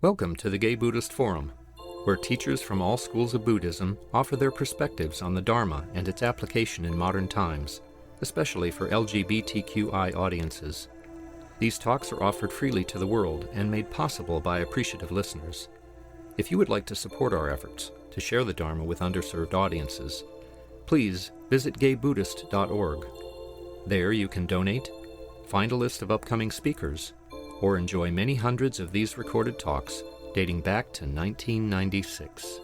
Welcome to the Gay Buddhist Forum, where teachers from all schools of Buddhism offer their perspectives on the Dharma and its application in modern times, especially for LGBTQI audiences. These talks are offered freely to the world and made possible by appreciative listeners. If you would like to support our efforts to share the Dharma with underserved audiences, please visit gaybuddhist.org. There you can donate, find a list of upcoming speakers, or enjoy many hundreds of these recorded talks dating back to 1996.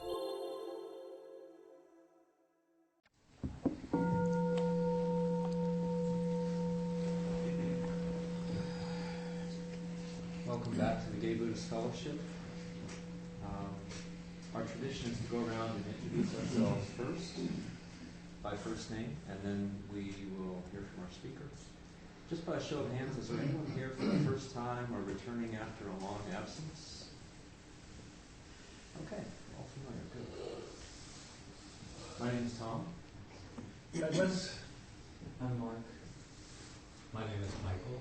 Welcome back to the Gay Buddhist Fellowship. Our tradition is to go around and introduce ourselves first, by first name, and then we will hear from our speaker. Just by a show of hands, is there anyone here for the first time or returning after a long absence? Okay, all familiar, good. My name is Tom. Douglas. I'm Mark. My name is Michael.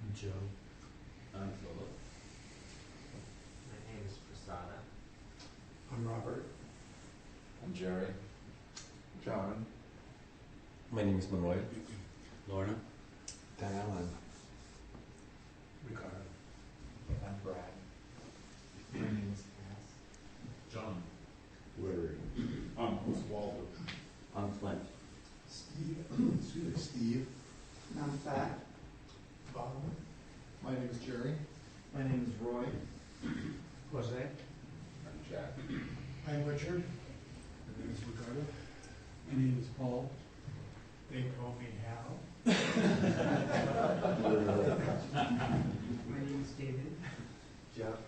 I'm Joe. I'm Philip. My name is Prasada. I'm Robert. I'm Jerry. John. My name is Monroy. Lorna. Diane. Ricardo. I'm Brad. My name is Cass. John. Larry. I'm Walter. I'm Flint. Steve. I'm Fat. Bob. My name is Jerry. My name is Roy. Jose. I'm Jack. I'm Richard. My name is Ricardo. My name is Paul. They call me Hal. My name is David. Jeff.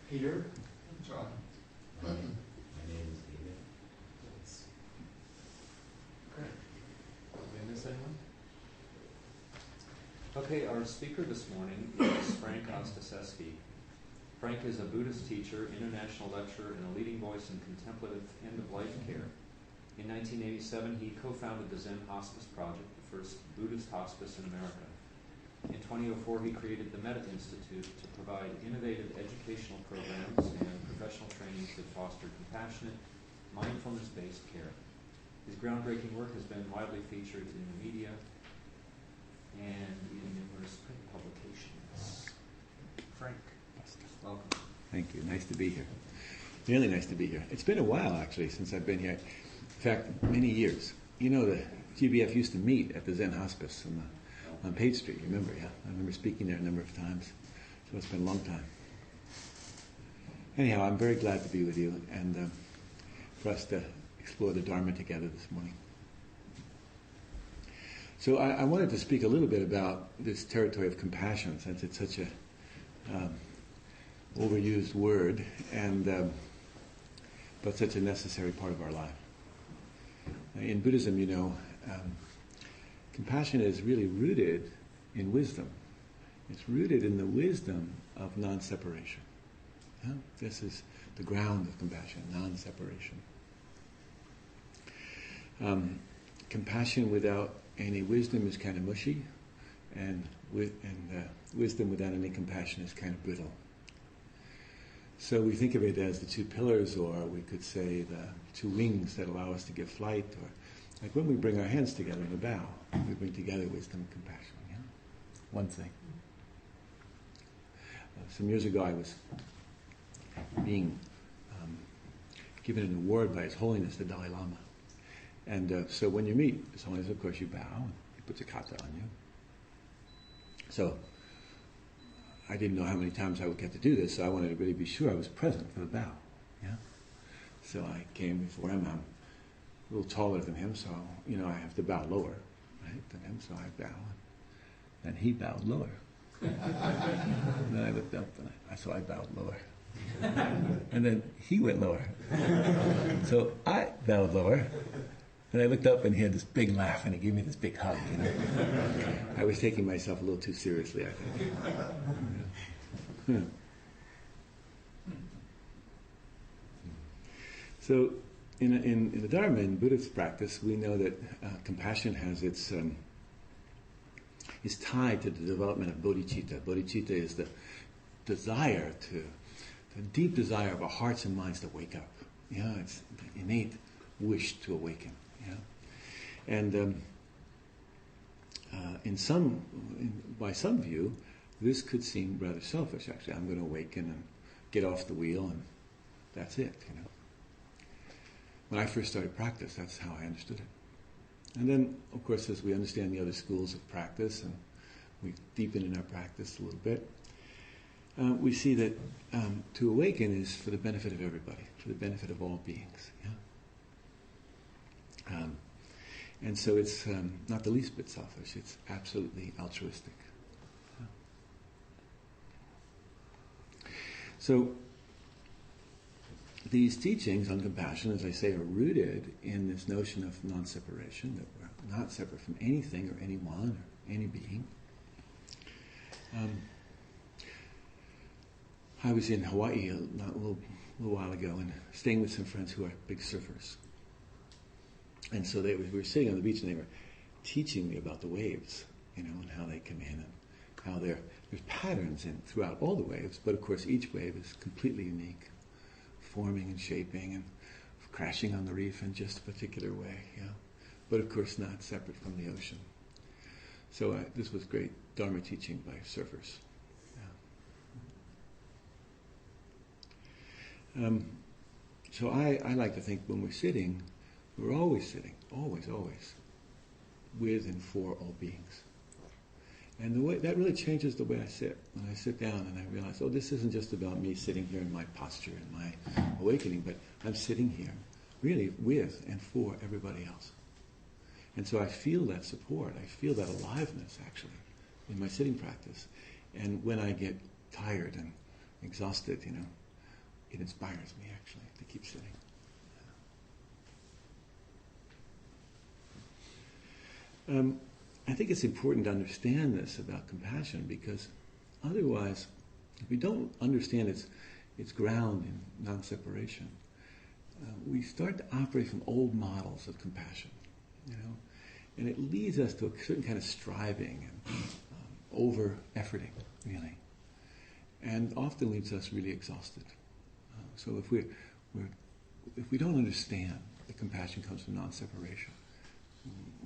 Peter. John. My name is David. Great. Did I miss anyone? Okay, our speaker this morning is Frank Ostaseski. Frank is a Buddhist teacher, international lecturer, and a leading voice in contemplative end-of-life care. In 1987, he co-founded the Zen Hospice Project, the first Buddhist hospice in America. In 2004, he created the Metta Institute to provide innovative educational programs and professional training to foster compassionate, mindfulness-based care. His groundbreaking work has been widely featured in the media and in numerous print publications. Frank, welcome. Thank you. Nice to be here. Really nice to be here. It's been a while, actually, since I've been here. In fact, many years. You know, the GBF used to meet at the Zen Hospice on Page Street. Remember, yeah? I remember speaking there a number of times. So it's been a long time. Anyhow, I'm very glad to be with you and for us to explore the Dharma together this morning. So I wanted to speak a little bit about this territory of compassion, since it's such a overused word, and but such a necessary part of our life. In Buddhism, you know, compassion is really rooted in wisdom. It's rooted in the wisdom of non-separation. Yeah? This is the ground of compassion, non-separation. Compassion without any wisdom is kind of mushy, and wisdom without any compassion is kind of brittle. So we think of it as the two pillars, or we could say the two wings that allow us to give flight, or like when we bring our hands together in a bow, we bring together wisdom and compassion. Yeah? One thing. Some years ago I was being given an award by His Holiness the Dalai Lama. And so when you meet His Holiness, of course you bow, and he puts a kata on you. So I didn't know how many times I would get to do this, so I wanted to really be sure I was present for the bow. Yeah. So I came before him. I'm a little taller than him, so I have to bow lower, right, than him. So I bow, and he bowed lower. And then I looked up, and I bowed lower. And then he went lower. So I bowed lower. And I looked up, and he had this big laugh, and he gave me this big hug. You know? I was taking myself a little too seriously, I think. So, in the Dharma, in Buddhist practice, we know that compassion has its is tied to the development of bodhicitta. Bodhicitta is the desire the deep desire of our hearts and minds to wake up. Yeah, it's the innate wish to awaken. Yeah, and by some view, this could seem rather selfish. Actually, I'm going to awaken and get off the wheel, and that's it. When I first started practice, that's how I understood it. And then, of course, as we understand the other schools of practice, and we deepen in our practice a little bit, we see that to awaken is for the benefit of everybody, for the benefit of all beings. Yeah? And so it's not the least bit selfish. It's absolutely altruistic. Yeah? So these teachings on compassion, as I say, are rooted in this notion of non-separation, that we're not separate from anything or anyone or any being. I was in Hawaii a little while ago and staying with some friends who are big surfers. And so we were sitting on the beach and they were teaching me about the waves, and how they come in and how there's patterns throughout all the waves, but of course each wave is completely unique, forming and shaping and crashing on the reef in just a particular way, but of course not separate from the ocean. So this was great Dharma teaching by surfers. Yeah. So I like to think when we're sitting, we're always sitting, always, with and for all beings. And the way that really changes the way I sit. When I sit down and I realize, this isn't just about me sitting here in my posture and my awakening, but I'm sitting here really with and for everybody else. And so I feel that support, I feel that aliveness actually in my sitting practice. And when I get tired and exhausted, it inspires me actually to keep sitting. I think it's important to understand this about compassion, because otherwise, if we don't understand its ground in non-separation, we start to operate from old models of compassion, and it leads us to a certain kind of striving and over-efforting, really, and often leaves us really exhausted. So if we don't understand that compassion comes from non-separation,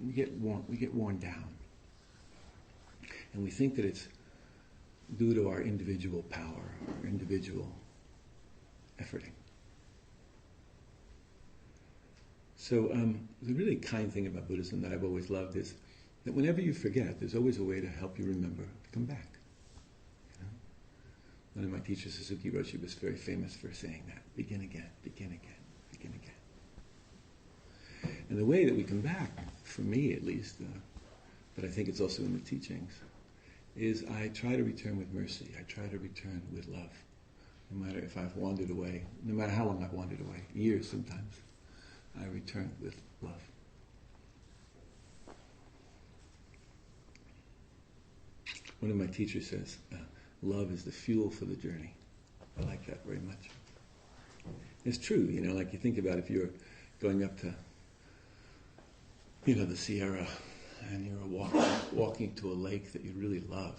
we get worn down, and we think that it's due to our individual power, our individual efforting. So the really kind thing about Buddhism that I've always loved is that whenever you forget, there's always a way to help you remember to come back. One of my teachers, Suzuki Roshi, was very famous for saying that: begin again, begin again, begin again. And the way that we come back, for me at least, but I think it's also in the teachings, is I try to return with mercy. I try to return with love. No matter if I've wandered away, no matter how long I've wandered away, years sometimes, I return with love. One of my teachers says, love is the fuel for the journey. I like that very much. It's true, like you think about if you're going up to the Sierra, and you're walking to a lake that you really love,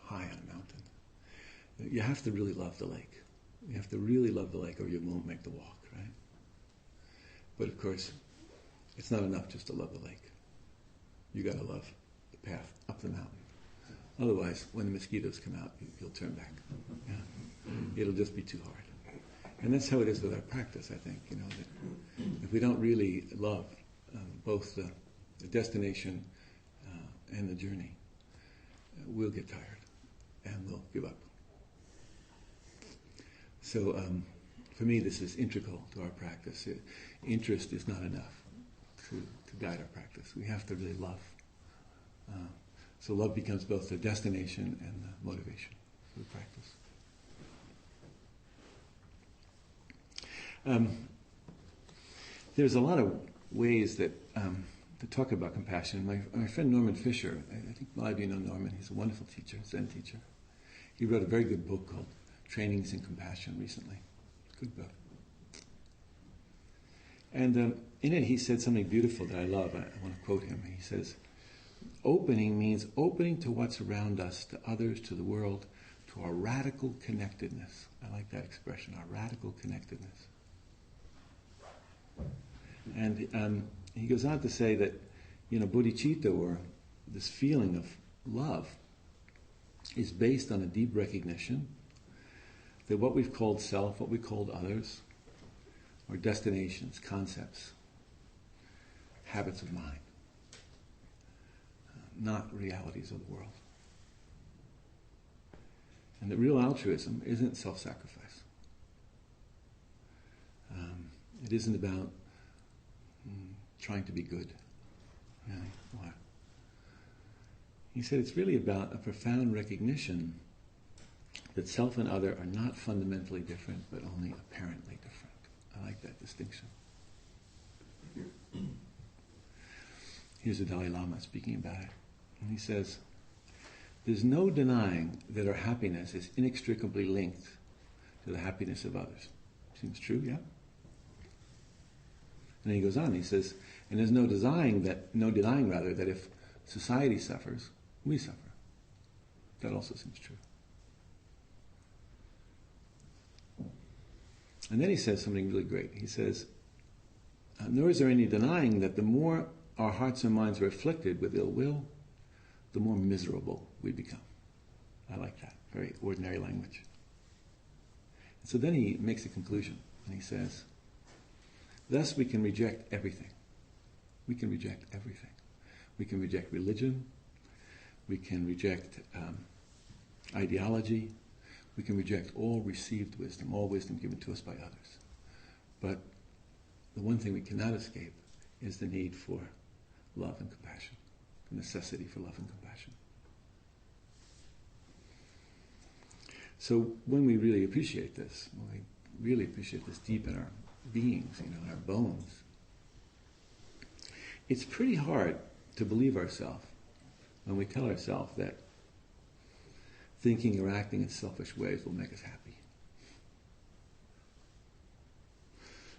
high on a mountain. You have to really love the lake. You have to really love the lake, or you won't make the walk, right? But of course, it's not enough just to love the lake. You got to love the path up the mountain. Otherwise, when the mosquitoes come out, you'll turn back. Yeah? It'll just be too hard. And that's how it is with our practice, I think. That if we don't really love both the destination and the journey, we'll get tired and we'll give up. So for me, this is integral to our practice. Interest is not enough to guide our practice. We have to really love. So love becomes both the destination and the motivation for the practice. There's a lot of ways that to talk about compassion. My friend Norman Fisher, I think a lot of you know Norman, he's a wonderful teacher, Zen teacher. He wrote a very good book called Trainings in Compassion recently. Good book. And in it he said something beautiful that I love. I want to quote him. He says, opening means opening to what's around us, to others, to the world, to to our radical connectedness. I like that expression, our radical connectedness. And he goes on to say that, bodhicitta, or this feeling of love, is based on a deep recognition that what we've called self, what we called others, are destinations, concepts, habits of mind, not realities of the world. And that real altruism isn't self-sacrifice. It isn't about trying to be good. Really. He said it's really about a profound recognition that self and other are not fundamentally different, but only apparently different. I like that distinction. Here's the Dalai Lama speaking about it. And he says, there's no denying that our happiness is inextricably linked to the happiness of others. Seems true, yeah? And then he goes on, he says, and there's no denying that if society suffers, we suffer. That also seems true. And then he says something really great. He says, nor is there any denying that the more our hearts and minds are afflicted with ill will, the more miserable we become. I like that. Very ordinary language. And so then he makes a conclusion, and he says, thus we can reject everything. We can reject everything. We can reject religion. We can reject ideology. We can reject all received wisdom, all wisdom given to us by others. But the one thing we cannot escape is the need for love and compassion, the necessity for love and compassion. So when we really appreciate this, when we really appreciate this deep in our beings, in our bones, it's pretty hard to believe ourselves when we tell ourselves that thinking or acting in selfish ways will make us happy.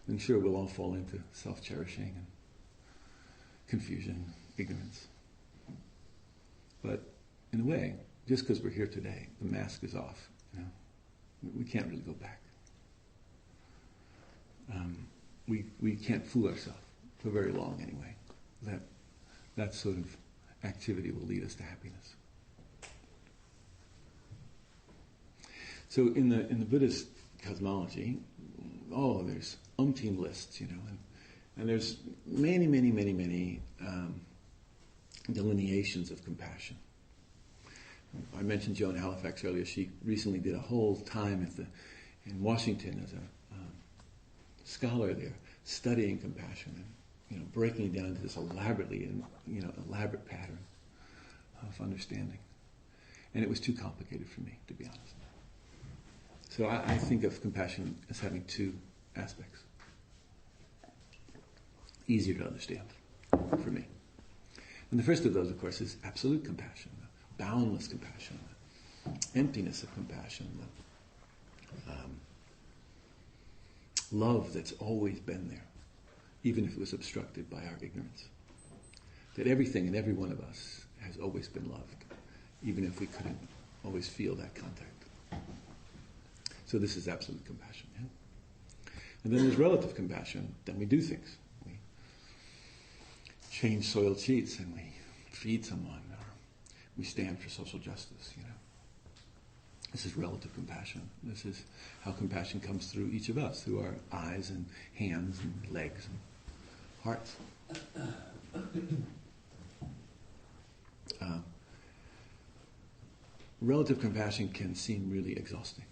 And sure, we'll all fall into self-cherishing and confusion, ignorance. But in a way, just because we're here today, the mask is off. We can't really go back. We can't fool ourselves for very long anyway. That sort of activity will lead us to happiness. So in the Buddhist cosmology, there's umpteen lists, and there's many delineations of compassion. I mentioned Joan Halifax earlier. She recently did a whole time in Washington as a scholar there, studying compassion and breaking it down into this elaborate pattern of understanding. And it was too complicated for me, to be honest. So I think of compassion as having two aspects. Easier to understand for me. And the first of those, of course, is absolute compassion, boundless compassion, emptiness of compassion, love that's always been there, even if it was obstructed by our ignorance. That everything and every one of us has always been loved, even if we couldn't always feel that contact. So this is absolute compassion. Yeah? And then there's relative compassion. Then we do things. We change soiled sheets and we feed someone, or we stand for social justice. This is relative compassion. This is how compassion comes through each of us, through our eyes and hands and legs and hearts. Relative compassion can seem really exhausting.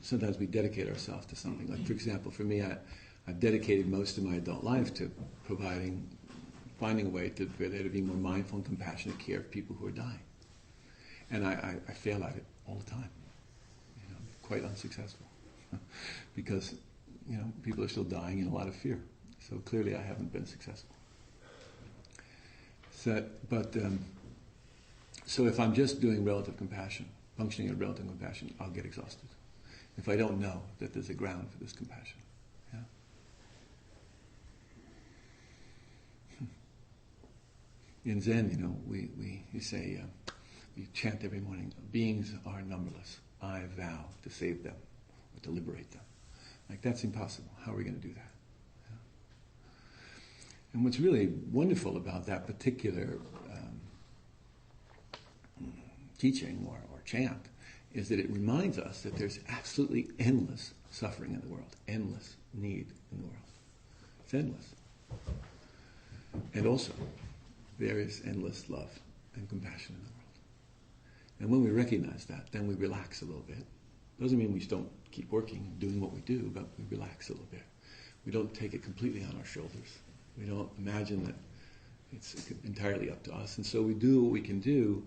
Sometimes we dedicate ourselves to something. Like, for example, for me, I've dedicated most of my adult life to finding a way for there to be more mindful and compassionate care of people who are dying. And I fail at it all the time. Quite unsuccessful. Because, people are still dying in a lot of fear. So clearly I haven't been successful. So if I'm just doing relative compassion, functioning in relative compassion, I'll get exhausted. If I don't know that there's a ground for this compassion. Yeah? In Zen, we say, you chant every morning, beings are numberless. I vow to save them or to liberate them. Like, that's impossible. How are we going to do that? Yeah. And what's really wonderful about that particular teaching or chant is that it reminds us that there's absolutely endless suffering in the world, endless need in the world. It's endless. And also, there is endless love and compassion in the world. And when we recognize that, then we relax a little bit. Doesn't mean we just don't keep working, doing what we do, but we relax a little bit. We don't take it completely on our shoulders. We don't imagine that it's entirely up to us. And so we do what we can do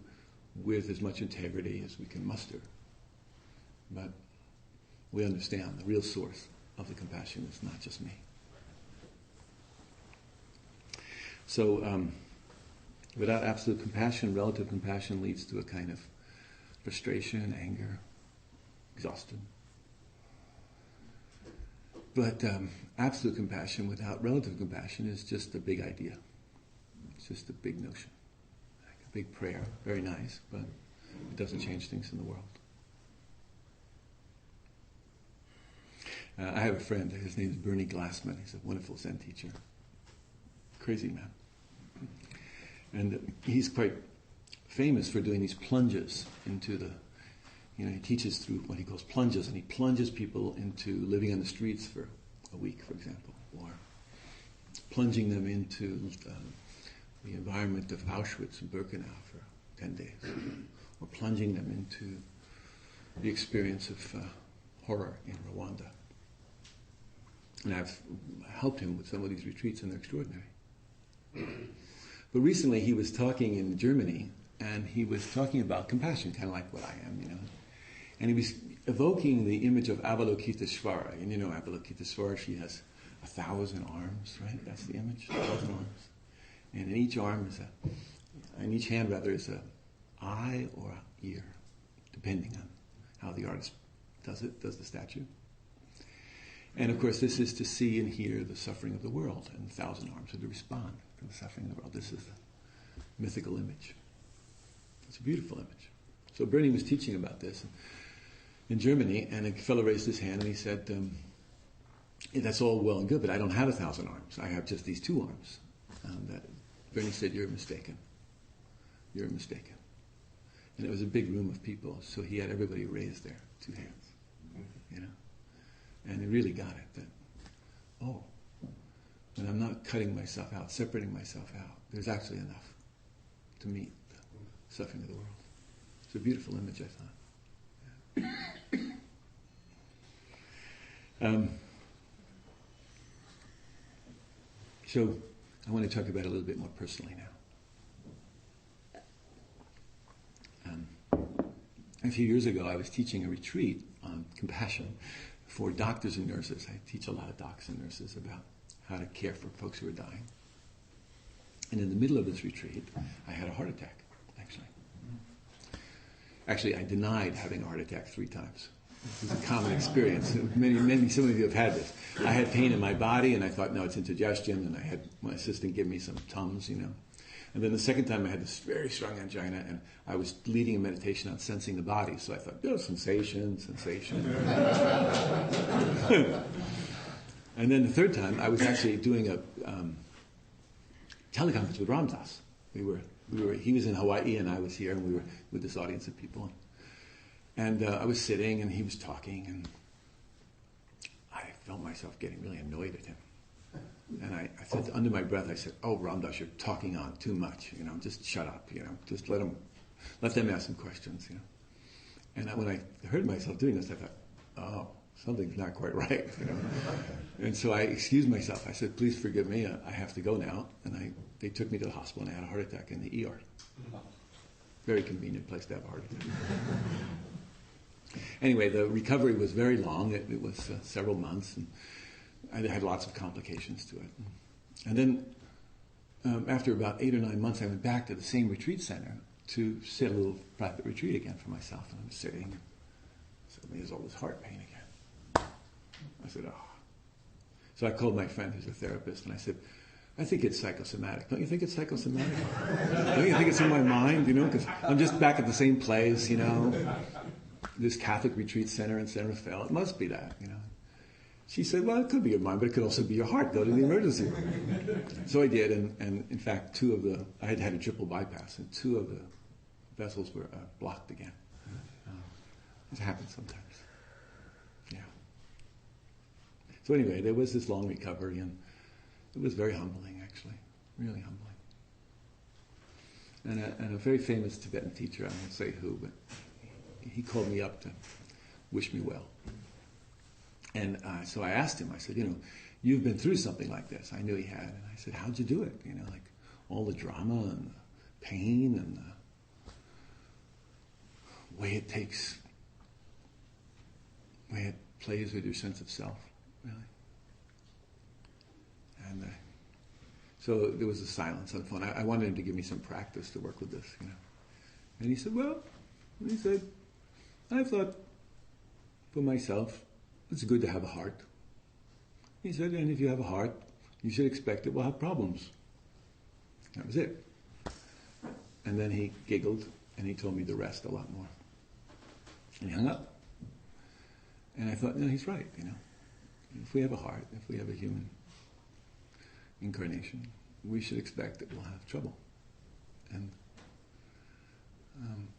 with as much integrity as we can muster. But we understand the real source of the compassion is not just me. So without absolute compassion, relative compassion leads to a kind of frustration, anger, exhaustion. But absolute compassion without relative compassion is just a big idea. It's just a big notion. Like a big prayer. Very nice, but it doesn't change things in the world. I have a friend, his name is Bernie Glassman. He's a wonderful Zen teacher. Crazy man. And he's quite famous for doing these plunges into the, he teaches through what he calls plunges, and he plunges people into living on the streets for a week, for example, or plunging them into the environment of Auschwitz and Birkenau for 10 days, or plunging them into the experience of horror in Rwanda. And I've helped him with some of these retreats, and they're extraordinary. But recently he was talking in Germany, and he was talking about compassion, kind of like what I am, And he was evoking the image of Avalokiteshvara. And Avalokiteshvara, she has 1,000 arms, right? That's the image, 1,000 arms. And in each arm is in each hand rather, is a eye or an ear, depending on how the artist does the statue. And of course, this is to see and hear the suffering of the world, and 1,000 arms are to respond to the suffering of the world. This is a mythical image. It's a beautiful image. So Bernie was teaching about this in Germany, and a fellow raised his hand and he said, that's all well and good, but I don't have 1,000 arms. I have just these 2 arms. And Bernie said, you're mistaken. You're mistaken. And it was a big room of people, so he had everybody raise their 2 hands. And he really got it, that, when I'm not cutting myself out, separating myself out, there's actually enough to meet the suffering of the world. It's a beautiful image, I thought. So I want to talk about it a little bit more personally now. A few years ago, I was teaching a retreat on compassion for doctors and nurses. I teach a lot of docs and nurses about how to care for folks who are dying. And in the middle of this retreat, I had a heart attack, actually. Actually, I denied having a heart attack 3 times. This is a common experience. Some of you have had this. I had pain in my body, and I thought, no, it's indigestion, and I had my assistant give me some Tums, And then the second time I had this very strong angina, and I was leading a meditation on sensing the body, so I thought, sensation. And then the third time, I was actually doing a teleconference with Ramdas. He was in Hawaii, and I was here, and we were with this audience of people. And I was sitting, and he was talking, and I felt myself getting really annoyed at him. And I said, under my breath, I said, "Oh, Ramdas, you're talking on too much. Just shut up. Just let them ask some questions. And when I heard myself doing this, I thought, oh, something's not quite right. And so I excused myself. I said, "Please forgive me. I have to go now." And they took me to the hospital, and I had a heart attack in the ER. Very convenient place to have a heart attack. Anyway, the recovery was very long. It was several months, and I had lots of complications to it. And then after about 8 or 9 months, I went back to the same retreat center to sit a little private retreat again for myself. And I'm sitting, and suddenly there's all this heart pain again. I said, oh. So I called my friend who's a therapist, and I said, I think it's psychosomatic. Don't you think it's psychosomatic? Don't you think it's in my mind, because I'm just back at the same place, this Catholic retreat center in San Rafael. It must be that, She said, well, it could be your mind, but it could also be your heart. Go to the emergency room. So I did, and in fact, I had a triple bypass, and 2 of the vessels were blocked again. It happens sometimes. Yeah. So anyway, there was this long recovery, and it was very humbling, actually. Really humbling. And a very famous Tibetan teacher, I won't say who, but he called me up to wish me well. And so I asked him, I said, you've been through something like this. I knew he had. And I said, how'd you do it? Like all the drama and the pain and the way it plays with your sense of self, really. And so there was a silence on the phone. I wanted him to give me some practice to work with this, And he said, I thought for myself, it's good to have a heart. He said, and if you have a heart, you should expect it will have problems. That was it. And then he giggled, and he told me the rest a lot more. And he hung up. And I thought, no, he's right, If we have a heart, if we have a human incarnation, we should expect that we'll have trouble. And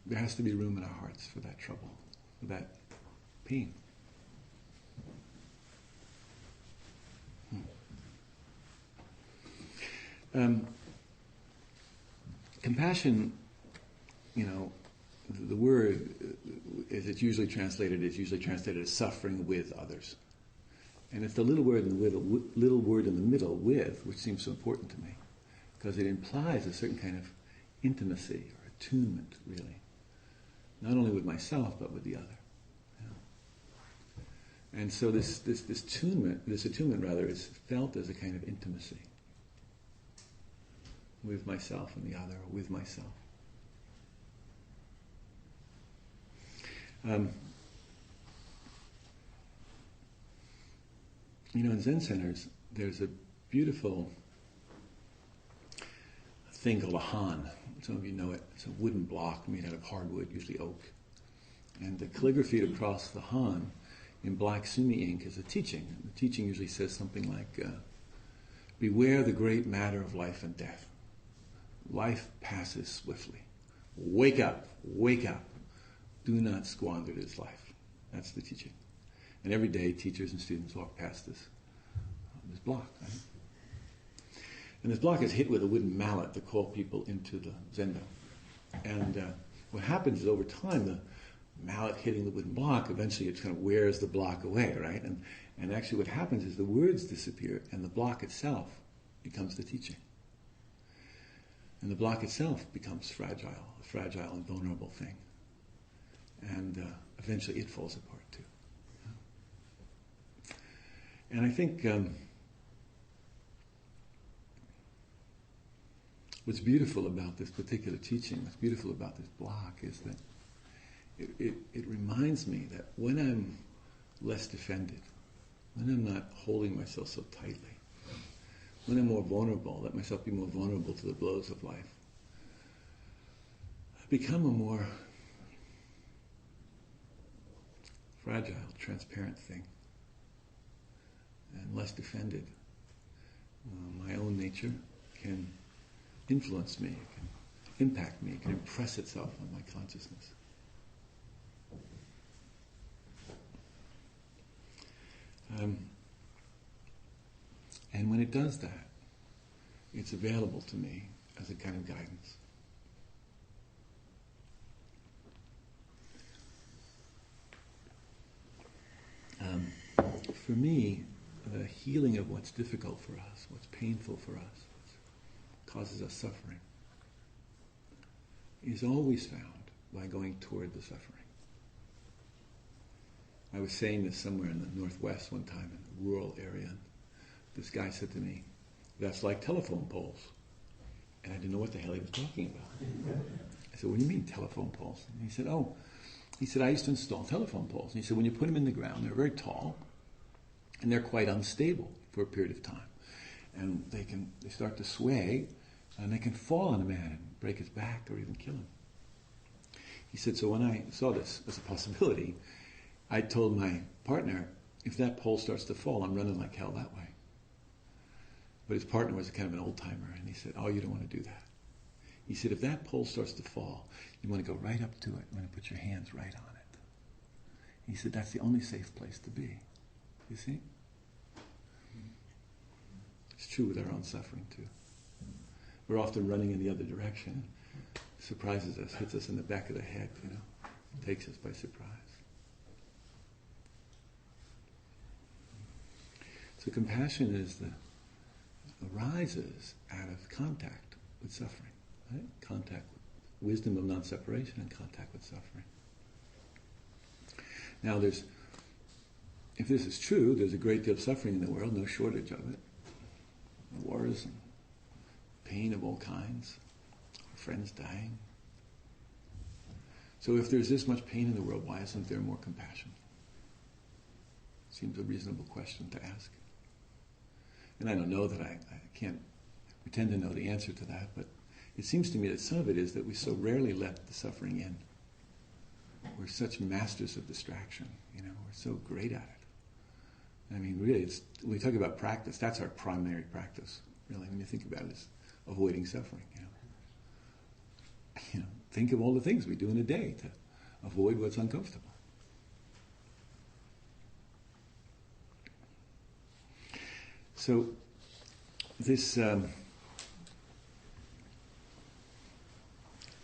there has to be room in our hearts for that trouble, for that pain. Compassion, the word, as it's usually translated as suffering with others. And it's the little word in the middle, with, which seems so important to me, because it implies a certain kind of intimacy or attunement, really, not only with myself but with the other. And so this attunement is felt as a kind of intimacy with myself and the other, or with myself. In Zen centers, there's a beautiful thing called a han. Some of you know it. It's a wooden block made out of hardwood, usually oak. And the calligraphy across the han in black sumi ink is a teaching. And the teaching usually says something like, beware the great matter of life and death. Life passes swiftly. Wake up, wake up. Do not squander this life. That's the teaching. And every day, teachers and students walk past this block. Right? And this block is hit with a wooden mallet to call people into the zendo. And what happens is over time, the mallet hitting the wooden block, eventually it kind of wears the block away, right? And actually what happens is the words disappear and the block itself becomes the teaching. And the block itself becomes fragile, a fragile and vulnerable thing. And eventually it falls apart too. And I think what's beautiful about this particular teaching, what's beautiful about this block is that it reminds me that when I'm less defended, when I'm not holding myself so tightly, when I'm more vulnerable, let myself be more vulnerable to the blows of life, I become a more fragile, transparent thing, and less defended. My own nature can influence me, it can impact me, it can impress itself on my consciousness. And when it does that, it's available to me as a kind of guidance. For me, the healing of what's difficult for us, what's painful for us, what causes us suffering, is always found by going toward the suffering. I was saying this somewhere in the Northwest one time, in a rural area. This guy said to me, "That's like telephone poles." And I didn't know what the hell he was talking about. I said, "What do you mean, telephone poles?" And he said, I used to install telephone poles. And he said, when you put them in the ground, they're very tall, and they're quite unstable for a period of time. and they start to sway, and they can fall on a man and break his back or even kill him. He said, so when I saw this as a possibility, I told my partner, if that pole starts to fall, I'm running like hell that way. But his partner was kind of an old-timer, and he said, oh, you don't want to do that. He said, if that pole starts to fall, you want to go right up to it. You want to put your hands right on it. He said, that's the only safe place to be. You see? It's true with our own suffering, too. We're often running in the other direction. Surprises us, hits us in the back of the head, takes us by surprise. So compassion arises out of contact with suffering, right? Contact with wisdom of non-separation and contact with suffering. Now if this is true, there's a great deal of suffering in the world, no shortage of it. Wars and pain of all kinds, friends dying. So if there's this much pain in the world, why isn't there more compassion? Seems a reasonable question to ask. And I don't know that I can't pretend to know the answer to that, but it seems to me that some of it is that we so rarely let the suffering in. We're such masters of distraction, we're so great at it. I mean, really, when we talk about practice, that's our primary practice, really, when you think about it, is avoiding suffering, Think of all the things we do in a day to avoid what's uncomfortable. So, this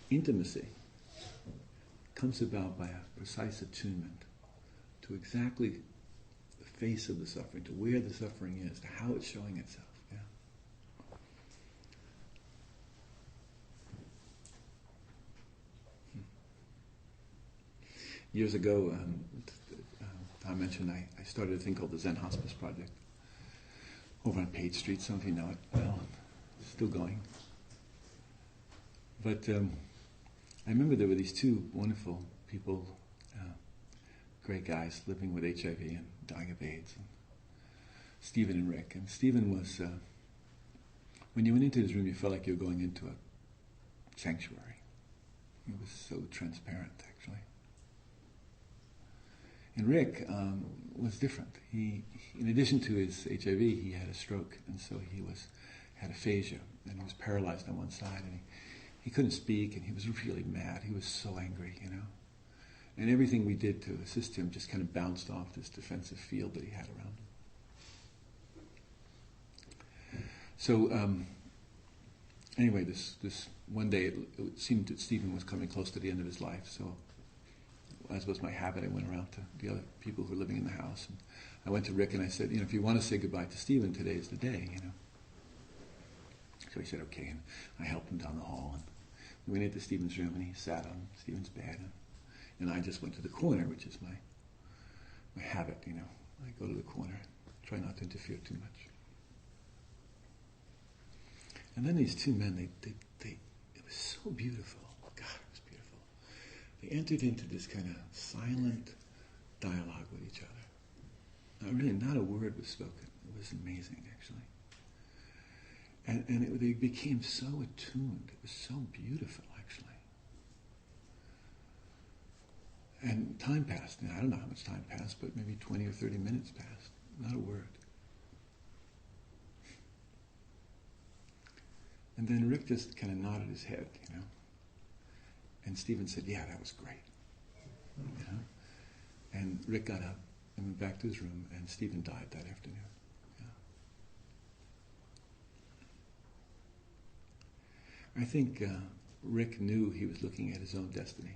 intimacy comes about by a precise attunement to exactly the face of the suffering, to where the suffering is, to how it's showing itself. Yeah. Years ago, Tom mentioned I started a thing called the Zen Hospice Project over on Page Street. Some of you know it well. Still going. But I remember there were these two wonderful people, great guys living with HIV and dying of AIDS, and Stephen and Rick. And Stephen was, when you went into his room, you felt like you were going into a sanctuary. He was so transparent, actually. And Rick was different. He, in addition to his HIV, he had a stroke, and so he had aphasia, and he was paralyzed on one side, and he couldn't speak, and he was really mad. He was so angry, And everything we did to assist him just kind of bounced off this defensive field that he had around him. So anyway, this one day it seemed that Stephen was coming close to the end of his life, so as was my habit, I went around to the other people who were living in the house. And I went to Rick and I said, if you want to say goodbye to Stephen, today is the day, So he said, okay, and I helped him down the hall. And we went into Stephen's room and he sat on Stephen's bed. And I just went to the corner, which is my habit, I go to the corner, try not to interfere too much. And then these two men, it was so beautiful. God, it was beautiful. They entered into this kind of silent dialogue with each other. Really, not a word was spoken. It was amazing, actually. And they became so attuned. It was so beautiful, actually. And time passed. I don't know how much time passed, but maybe 20 or 30 minutes passed. Not a word. And then Rick just kind of nodded his head, And Stephen said, yeah, that was great. And Rick got up and went back to his room, and Stephen died that afternoon. I think Rick knew he was looking at his own destiny.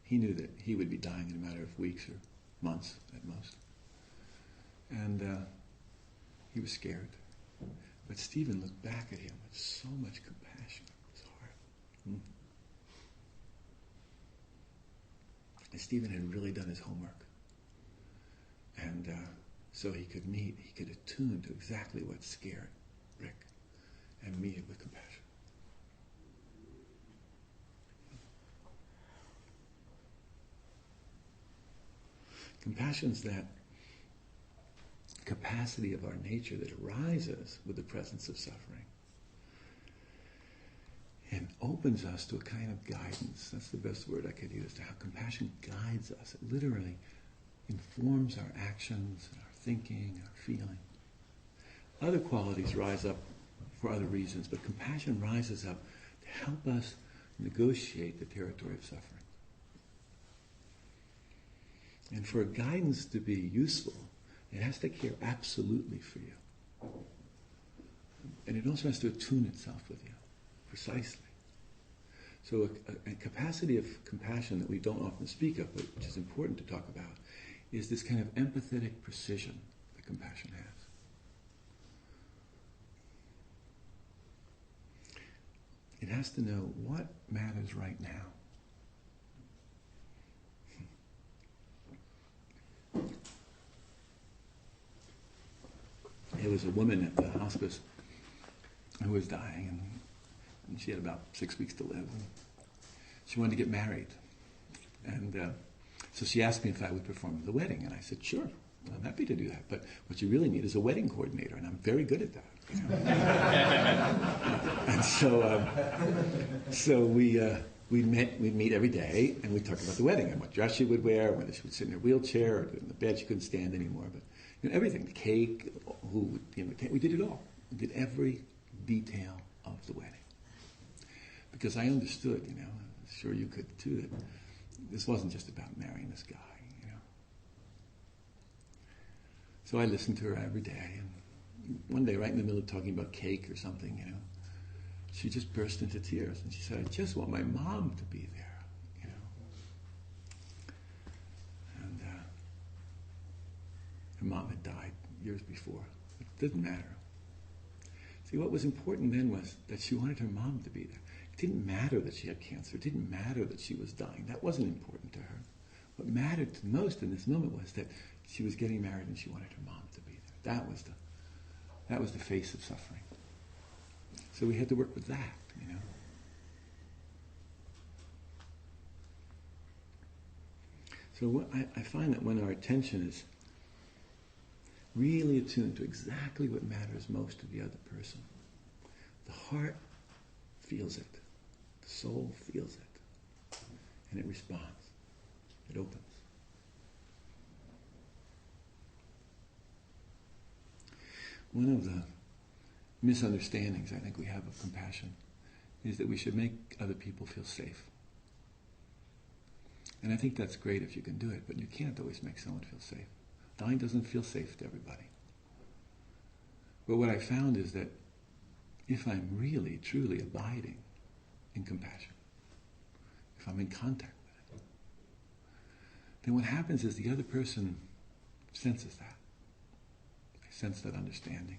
He knew that he would be dying in a matter of weeks or months at most. And he was scared. But Stephen looked back at him with so much compassion in his heart. And Stephen had really done his homework. And so he could attune to exactly what scared Rick and meet it with compassion. capacity of our nature that arises with the presence of suffering and opens us to a kind of guidance. That's the best word I could use, to how compassion guides us. It literally informs our actions, our thinking, our feeling. Other qualities rise up for other reasons, but compassion rises up to help us negotiate the territory of suffering. And for guidance to be useful, it has to care absolutely for you. And it also has to attune itself with you, precisely. So a capacity of compassion that we don't often speak of, but which is important to talk about, is this kind of empathetic precision that compassion has. It has to know what matters right now. There was a woman at the hospice who was dying, and she had about 6 weeks to live. And she wanted to get married. And so she asked me if I would perform at the wedding, and I said, sure, I'm happy to do that. But what you really need is a wedding coordinator, and I'm very good at that. You know? And so we'd meet every day, and we'd talk about the wedding and what dress she would wear, whether she would sit in her wheelchair or in the bed. She couldn't stand anymore, but everything, the cake, who would be in the cake. We did it all. We did every detail of the wedding. Because I understood, I'm sure you could too, that this wasn't just about marrying this guy, So I listened to her every day, and one day, right in the middle of talking about cake or something, she just burst into tears, and she said, I just want my mom to be there, And her mom had died years before. It didn't matter. See, what was important then was that she wanted her mom to be there. It didn't matter that she had cancer. It didn't matter that she was dying. That wasn't important to her. What mattered most in this moment was that she was getting married and she wanted her mom to be there. That was the face of suffering. So we had to work with that, So I find that when our attention is really attuned to exactly what matters most to the other person, the heart feels it. The soul feels it. And it responds. It opens. One of the misunderstandings I think we have of compassion is that we should make other people feel safe. And I think that's great if you can do it, but you can't always make someone feel safe. Dying doesn't feel safe to everybody. But what I found is that if I'm really, truly abiding in compassion, if I'm in contact with it, then what happens is the other person senses that. They sense that understanding.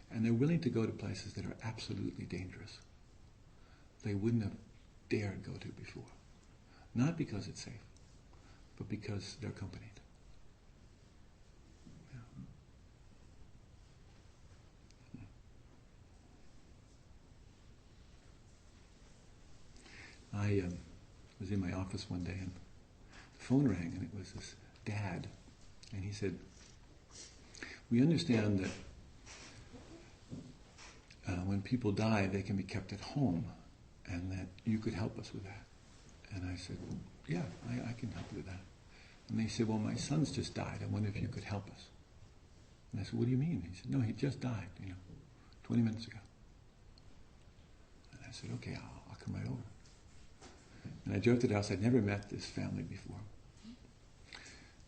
And they're willing to go to places that are absolutely dangerous. They wouldn't have dared go to before. Not because it's safe, but because they're accompanied. I was in my office one day and the phone rang and it was this dad, and he said, we understand that when people die they can be kept at home and that you could help us with that. And I said, well, yeah, I can help you with that. And they said, well, my son's just died. I wonder if you could help us. And I said, what do you mean? He said, no, he just died, 20 minutes ago. And I said, okay, I'll come right over. And I drove to the house. I'd never met this family before.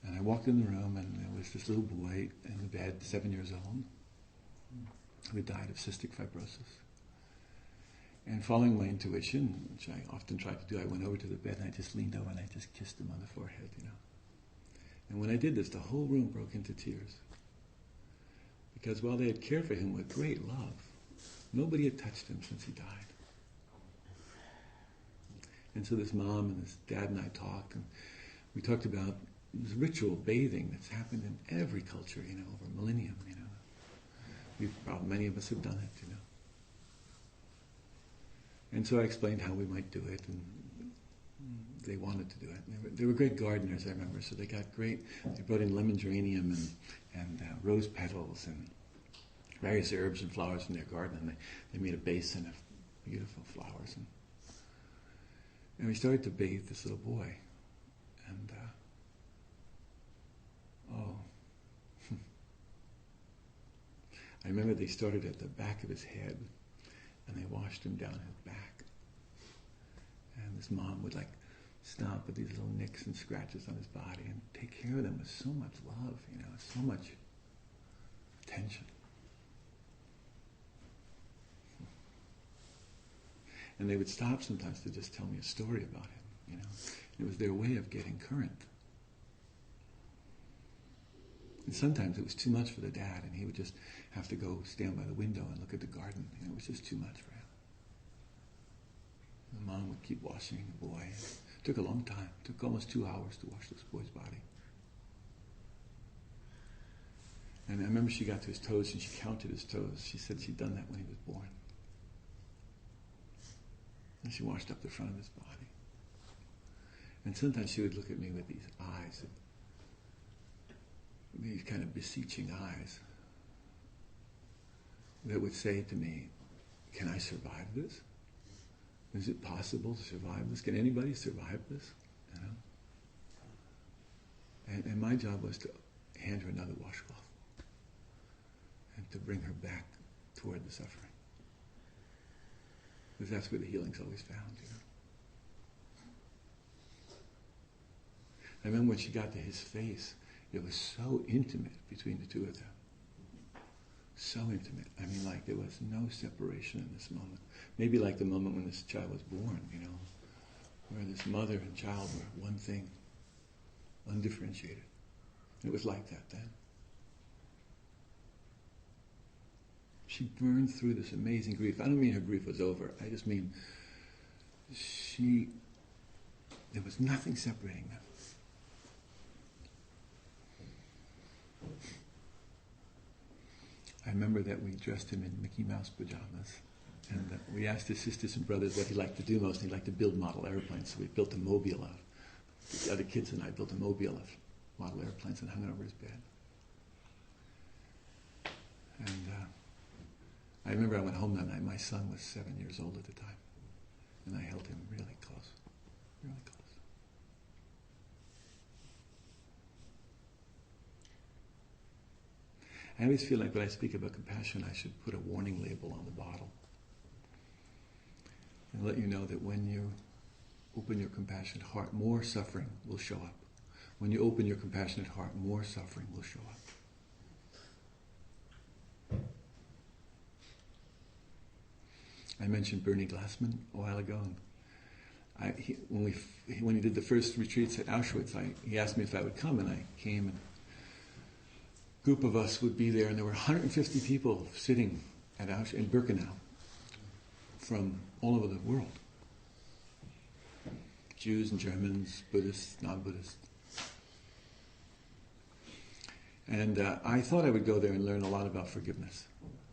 And I walked in the room, and there was this little boy in the bed, 7 years old, who had died of cystic fibrosis. And following my intuition, which I often try to do, I went over to the bed and I just leaned over and I just kissed him on the forehead, And when I did this, the whole room broke into tears. Because while they had cared for him with great love, nobody had touched him since he died. And so this mom and this dad and I talked, and we talked about this ritual bathing that's happened in every culture, over a millennium, many of us have done it, And so I explained how we might do it, and they wanted to do it. They were great gardeners, I remember. So they brought in lemon geranium and rose petals and various herbs and flowers from their garden, and they made a basin of beautiful flowers. And we started to bathe this little boy. And, I remember they started at the back of his head, and they washed him down his back. And his mom would stomp with these little nicks and scratches on his body and take care of them with so much love, so much attention. And they would stop sometimes to just tell me a story about him, It was their way of getting current. And sometimes it was too much for the dad, and he would just have to go stand by the window and look at the garden. It was just too much for him. The mom would keep washing the boy. It took a long time. It took almost 2 hours to wash this boy's body. And I remember she got to his toes and she counted his toes. She said she'd done that when he was born. And she washed up the front of his body. And sometimes she would look at me with these eyes, these kind of beseeching eyes, that would say to me, can I survive this? Is it possible to survive this? Can anybody survive this? And my job was to hand her another washcloth and to bring her back toward the suffering. Because that's where the healing's always found, I remember when she got to his face, it was so intimate between the two of them. So intimate. I mean, there was no separation in this moment. Maybe like the moment when this child was born, where this mother and child were one thing, undifferentiated. It was like that then. She burned through this amazing grief. I don't mean her grief was over. I just mean there was nothing separating them. I remember that we dressed him in Mickey Mouse pajamas, and we asked his sisters and brothers what he liked to do most. He liked to build model airplanes, so we built a mobile out. The other kids and I built a mobile of model airplanes and hung it over his bed. And I remember I went home that night. My son was 7 years old at the time, and I held him really close, really close. I always feel like when I speak about compassion, I should put a warning label on the bottle and let you know that when you open your compassionate heart, more suffering will show up. When you open your compassionate heart, more suffering will show up. I mentioned Bernie Glassman a while ago. And when he did the first retreats at Auschwitz, he asked me if I would come, and I came, and group of us would be there, and there were 150 people sitting at Auschwitz in Birkenau from all over the world. Jews and Germans, Buddhists, non-Buddhists. And I thought I would go there and learn a lot about forgiveness.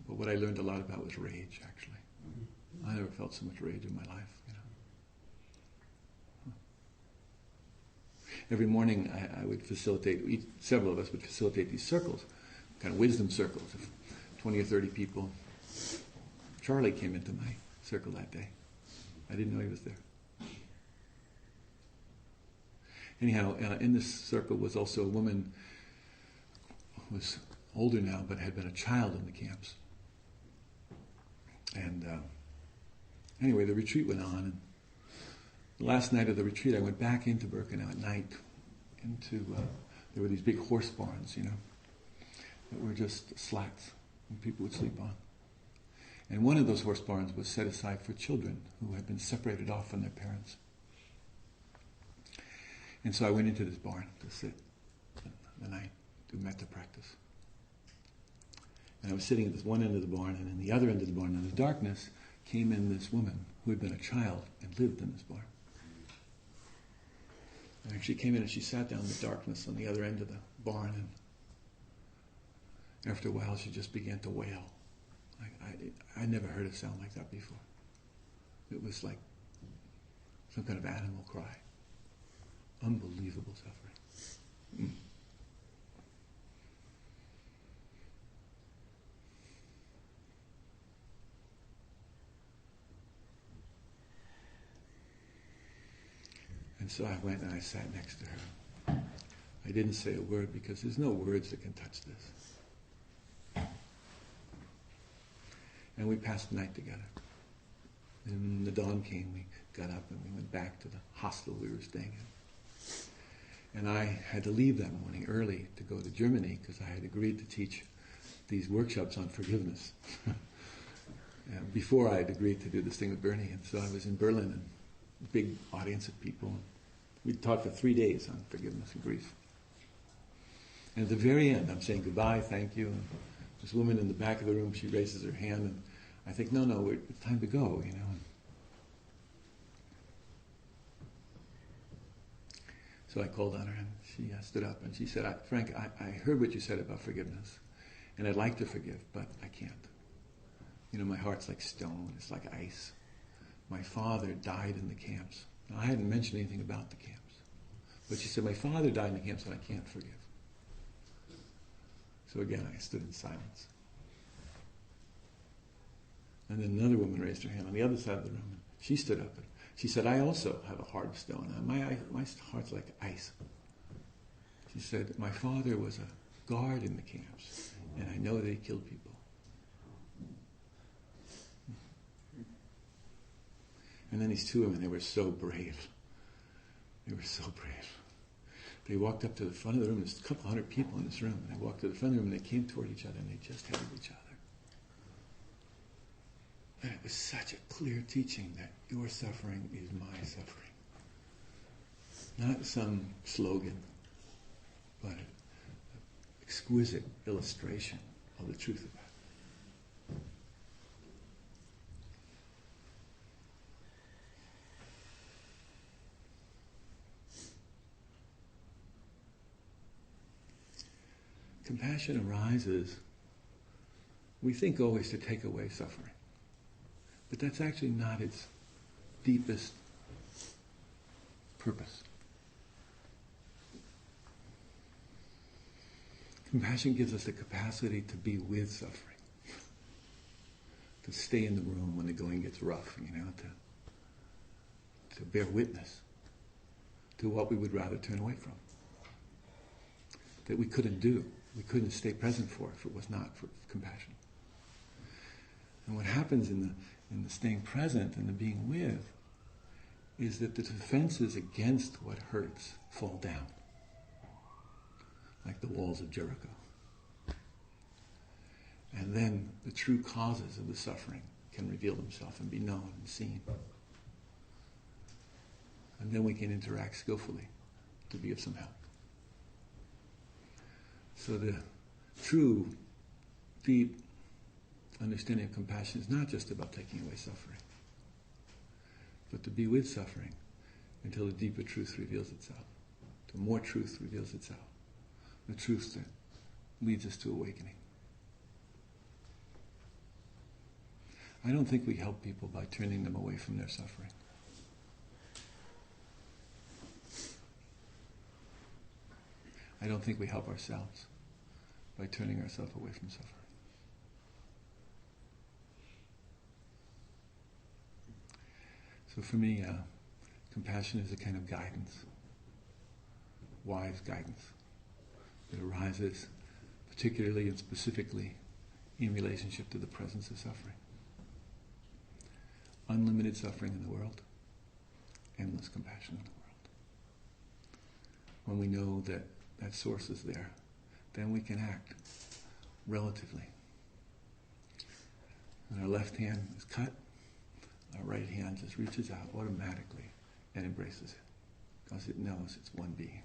But what I learned a lot about was rage, actually. I never felt so much rage in my life, Every morning I would facilitate, several of us would facilitate these circles, kind of wisdom circles of 20 or 30 people. Charlie came into my circle that day. I didn't know he was there. Anyhow, in this circle was also a woman who was older now but had been a child in the camps. And anyway, the retreat went on, and the last night of the retreat, I went back into Birkenau at night. There were these big horse barns, that were just slats, and people would sleep on. And one of those horse barns was set aside for children who had been separated off from their parents. And so I went into this barn to sit, and I do metta practice. And I was sitting at this one end of the barn, and in the other end of the barn, in the darkness, came in this woman who had been a child and lived in this barn. And she came in and she sat down in the darkness on the other end of the barn, and after a while she just began to wail. I never heard a sound like that before. It was like some kind of animal cry. unbelievable suffering. And so I went and I sat next to her. I didn't say a word because there's no words that can touch this. And we passed the night together. And the dawn came, we got up and we went back to the hostel we were staying in. And I had to leave that morning early to go to Germany because I had agreed to teach these workshops on forgiveness. Before I had agreed to do this thing with Bernie. And so I was in Berlin, and a big audience of people. We taught for 3 days on forgiveness and grief. And at the very end, I'm saying goodbye, thank you. And this woman in the back of the room, she raises her hand, and I think, no, it's time to go, you know. So I called on her, and she stood up, and she said, Frank, I heard what you said about forgiveness, and I'd like to forgive, but I can't. You know, my heart's like stone, it's like ice. My father died in the camps. Now, I hadn't mentioned anything about the camps. But she said, my father died in the camps and I can't forgive. So again, I stood in silence. And then another woman raised her hand on the other side of the room. And she stood up and she said, I also have a heart of stone. My heart's like ice. She said, my father was a guard in the camps and I know that he killed people. And then these two women, they were so brave. They were so brave. They walked up to the front of the room. There's a couple hundred people in this room. And they walked to the front of the room and they came toward each other and they just held each other. And it was such a clear teaching that your suffering is my suffering. Not some slogan, but an exquisite illustration of the truth of it. Compassion arises, we think always to take away suffering. But that's actually not its deepest purpose. Compassion gives us the capacity to be with suffering. To stay in the room when the going gets rough, you know, to bear witness to what we would rather turn away from. That we couldn't do. We couldn't stay present for if it was not for compassion. And what happens in the staying present and the being with is that the defenses against what hurts fall down, like the walls of Jericho. And then the true causes of the suffering can reveal themselves and be known and seen. And then we can interact skillfully to be of some help. So the true, deep understanding of compassion is not just about taking away suffering, but to be with suffering until the deeper truth reveals itself, till more truth reveals itself, the truth that leads us to awakening. I don't think we help people by turning them away from their suffering. I don't think we help ourselves by turning ourselves away from suffering. So for me, compassion is a kind of guidance, wise guidance, that arises particularly and specifically in relationship to the presence of suffering. Unlimited suffering in the world, endless compassion in the world. When we know that that source is there, then we can act relatively. When our left hand is cut, our right hand just reaches out automatically and embraces it, because it knows it's one being.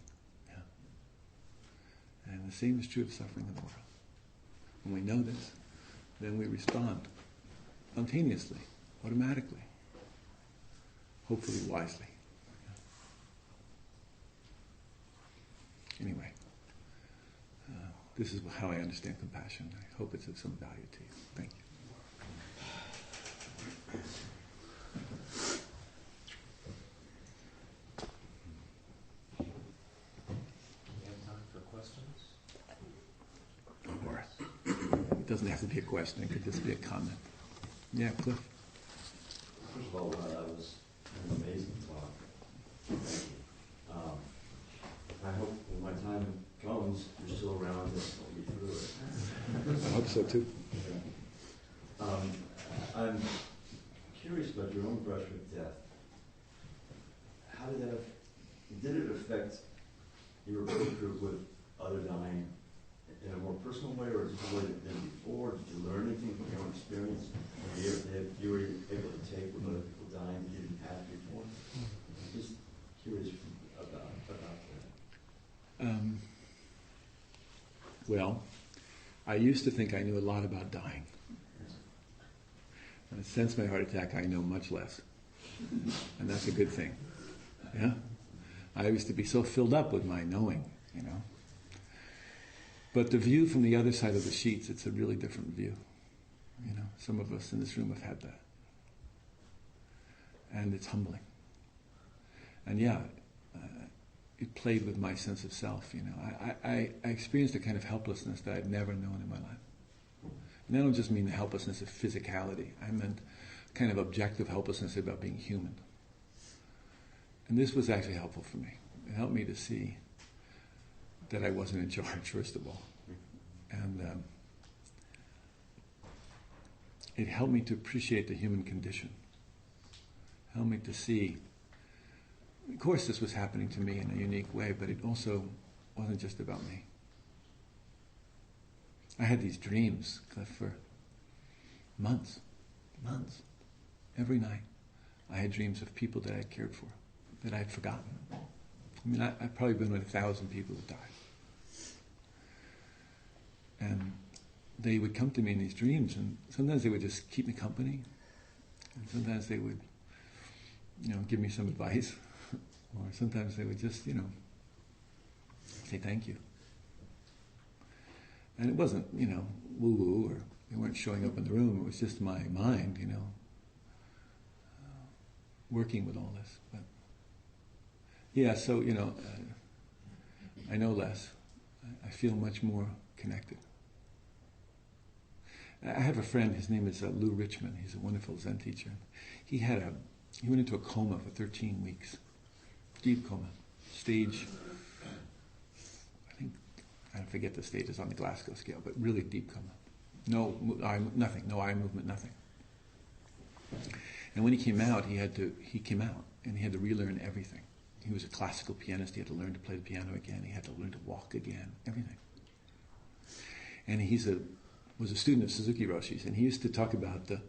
Yeah. And the same is true of suffering in the world. When we know this, then we respond spontaneously, automatically, hopefully wisely. Anyway, this is how I understand compassion. I hope it's of some value to you. Thank you. It doesn't have to be a question. It could just be a comment. Yeah, Cliff. First of all, that was an amazing talk. Thank you. I hope when my time comes, you're still around to help me through it. I hope so too. I'm curious about your own brush with death. How did it affect your approach with other dying in a more personal way, or just the way than before? Did you learn anything from your own experience that you were able to take with other people dying that you didn't have before? Just curious about that. Well, I used to think I knew a lot about dying. And since my heart attack, I know much less. And that's a good thing. Yeah? I used to be so filled up with my knowing, you know. But the view from the other side of the sheets, it's a really different view. You know, some of us in this room have had that. And it's humbling. And yeah, it played with my sense of self, you know. I experienced a kind of helplessness that I'd never known in my life. And I don't just mean the helplessness of physicality. I meant kind of objective helplessness about being human. And this was actually helpful for me. It helped me to see that I wasn't in charge, first of all. And it helped me to appreciate the human condition. It helped me to see, of course this was happening to me in a unique way, but it also wasn't just about me. I had these dreams, Cliff, for months. Every night I had dreams of people that I had cared for, that I had forgotten. I mean, I've probably been with 1,000 people who died. And they would come to me in these dreams, and sometimes they would just keep me company, and sometimes they would, you know, give me some advice, or sometimes they would just, you know, say thank you. And it wasn't, you know, woo-woo, or they weren't showing up in the room. It was just my mind, you know, working with all this. But yeah, so, you know, I know less. I feel much more connected. I have a friend, his name is Lou Richmond. He's a wonderful Zen teacher. He went into a coma for 13 weeks. Deep coma. Stage, I forget the stages on the Glasgow scale, but really deep coma. Nothing, no eye movement, nothing. And when he came out, he came out and he had to relearn everything. He was a classical pianist. He had to learn to play the piano again. He had to learn to walk again, everything. And he was a student of Suzuki Roshi's, and he used to talk about the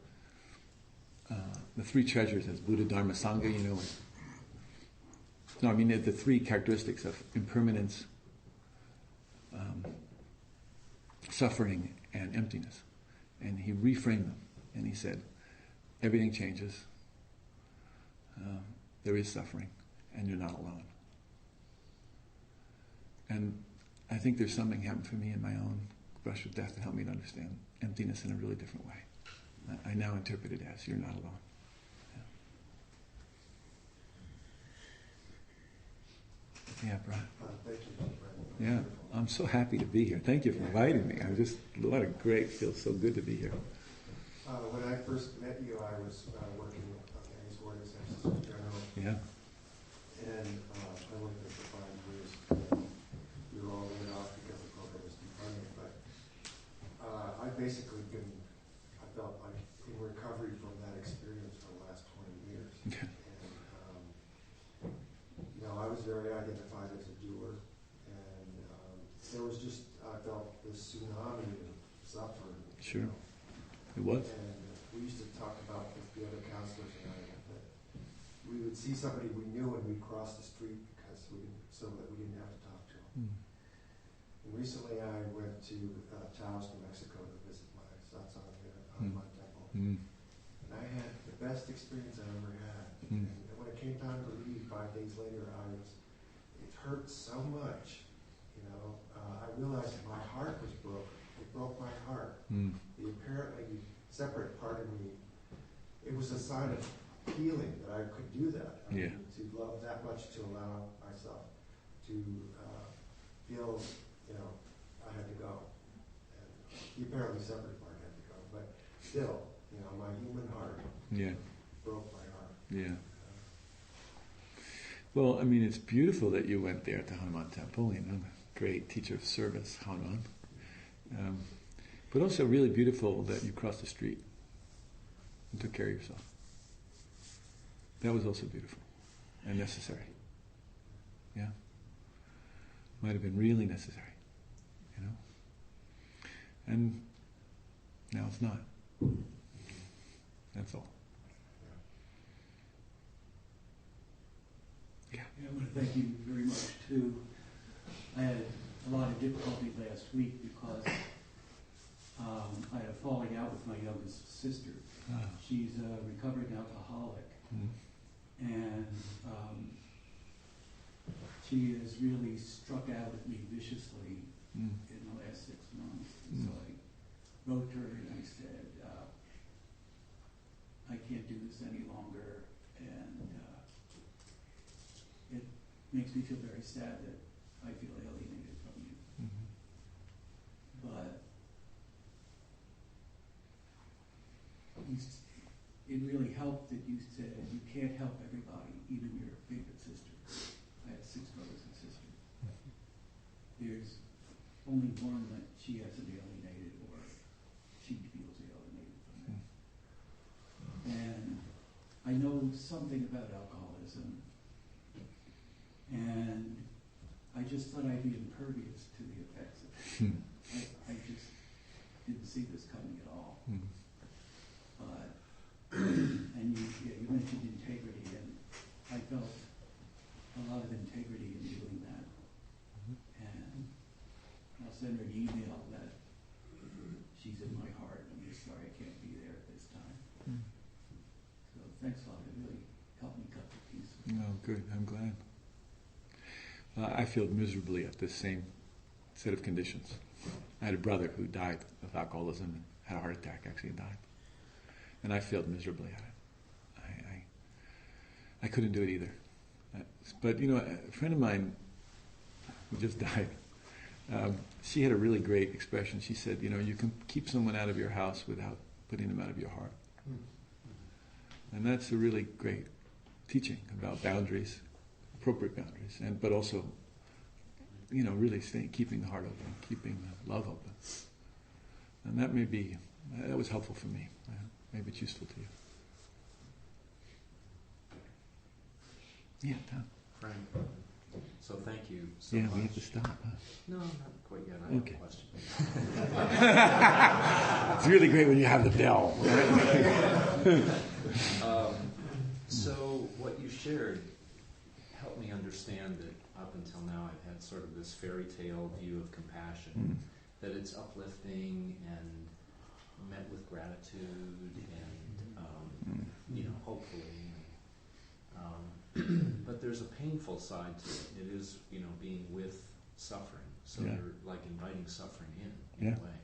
three treasures as Buddha, Dharma, Sangha, you know. No, I mean the three characteristics of impermanence, suffering, and emptiness. And he reframed them, and he said, everything changes, there is suffering, and you're not alone. And I think there's something happened for me in my own brush with death that helped me to understand emptiness in a really different way. I now interpret it as you're not alone. Yeah, Brian. Thank you, Brian. Yeah, I'm so happy to be here. Thank you for inviting me. What a great, feels so good to be here. When I first met you, I was working on Annie's Organizations in general. Yeah. And I worked there for 5 years. We were all laid off because the program was defunded. But I felt like in recovery from that experience for the last 20 years. Okay. And, you know, I was very identified as a doer. And there was just, I felt this tsunami of suffering. Sure. You know. It was. And we used to talk about with the other counselors and I that we would see somebody we knew and we'd cross the street so that we didn't have to talk to them. And recently I went to Taos, New Mexico to visit my satsang there on my temple. And I had the best experience I ever had. And when it came time to leave 5 days later, it hurt so much, you know. I realized my heart was broken. It broke my heart. The apparently separate part of me, it was a sign of healing that I could do that. I mean, to love that much, to allow myself to feel, you know, I had to go. And He apparently suffered part, had to go, but still, you know, my human heart Yeah. broke my heart. Yeah. Well, I mean, it's beautiful that you went there to Hanuman Temple, you know, great teacher of service, Hanuman. But also really beautiful that you crossed the street and took care of yourself. That was also beautiful and necessary. Yeah. Might have been really necessary, you know. And now it's not. That's all. Yeah, I want to thank you very much too. I had a lot of difficulty last week because I had a falling out with my youngest sister. Ah. She's a recovering alcoholic, and she has really struck out at me viciously in the last 6 months. So I wrote to her and I said, I can't do this any longer, and it makes me feel very sad that I feel alienated from you. But it really helped that you said you can't help everybody, even your favorite sister. I have 6 brothers and sisters. There's only one that she hasn't alienated, or she feels alienated from it. And I know something about alcoholism, and I just thought I'd be impervious to the effects of it. I just didn't see this coming at all. But, and you mentioned integrity, and I felt a lot of integrity in doing that. And I'll send her an email that she's in my heart. I'm just sorry I can't be there at this time. So thanks a lot. It really helped me cut the piece. Oh, good. I'm glad. I failed miserably at this same set of conditions. I had a brother who died of alcoholism and had a heart attack, actually, and died. And I failed miserably at it. I couldn't do it either. But, you know, a friend of mine who just died, she had a really great expression. She said, you know, you can keep someone out of your house without putting them out of your heart. And that's a really great teaching about boundaries, appropriate boundaries, but also, you know, really keeping the heart open, keeping the love open. And that was helpful for me. Maybe it's useful to you. Yeah, Tom. Frank, so thank you so much. Yeah, we have to stop, huh? No, not quite yet. I have a question. It's really great when you have the bell. Right? So what you shared helped me understand that up until now I've had sort of this fairy tale view of compassion, that it's uplifting and met with gratitude and, you know, hopefully. But there's a painful side to it. It is, you know, being with suffering. So you're like inviting suffering in a way.